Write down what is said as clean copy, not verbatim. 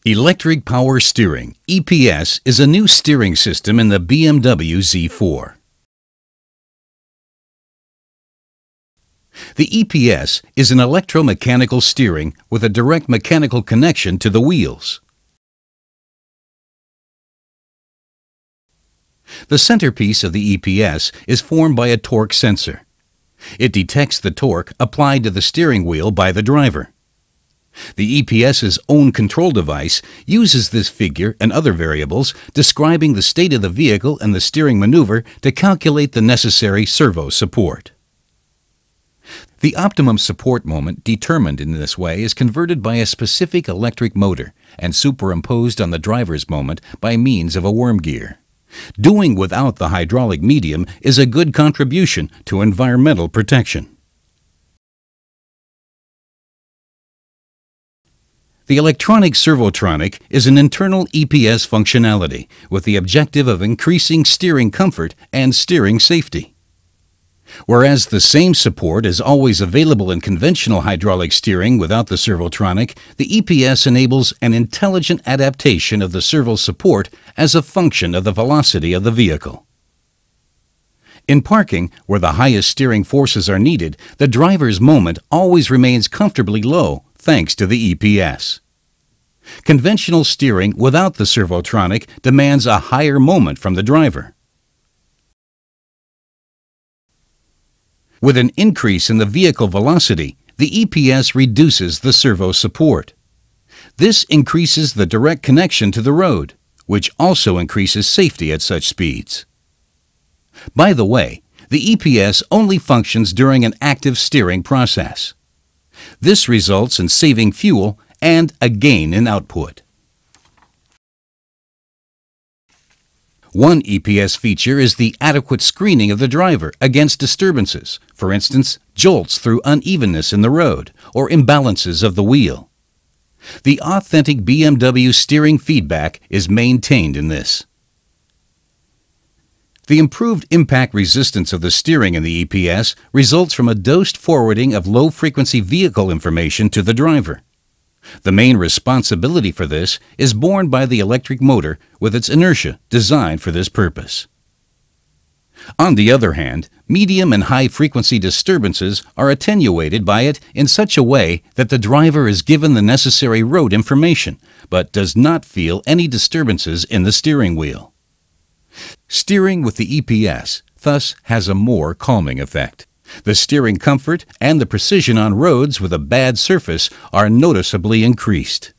Electric Power Steering, EPS, is a new steering system in the BMW Z4. The EPS is an electromechanical steering with a direct mechanical connection to the wheels. The centerpiece of the EPS is formed by a torque sensor. It detects the torque applied to the steering wheel by the driver. The EPS's own control device uses this figure and other variables describing the state of the vehicle and the steering maneuver to calculate the necessary servo support. The optimum support moment determined in this way is converted by a specific electric motor and superimposed on the driver's moment by means of a worm gear. Doing without the hydraulic medium is a good contribution to environmental protection. The electronic servotronic is an internal EPS functionality with the objective of increasing steering comfort and steering safety. Whereas the same support is always available in conventional hydraulic steering without the servotronic, the EPS enables an intelligent adaptation of the servo support as a function of the velocity of the vehicle. In parking, where the highest steering forces are needed, the driver's moment always remains comfortably low thanks to the EPS. Conventional steering without the servotronic demands a higher moment from the driver. With an increase in the vehicle velocity, the EPS reduces the servo support. This increases the direct connection to the road, which also increases safety at such speeds. By the way, the EPS only functions during an active steering process. This results in saving fuel and a gain in output. One EPS feature is the adequate screening of the driver against disturbances, for instance, jolts through unevenness in the road or imbalances of the wheel. The authentic BMW steering feedback is maintained in this. The improved impact resistance of the steering in the EPS results from a dosed forwarding of low-frequency vehicle information to the driver. The main responsibility for this is borne by the electric motor with its inertia designed for this purpose. On the other hand, medium and high-frequency disturbances are attenuated by it in such a way that the driver is given the necessary road information, but does not feel any disturbances in the steering wheel. Steering with the EPS thus has a more calming effect. The steering comfort and the precision on roads with a bad surface are noticeably increased.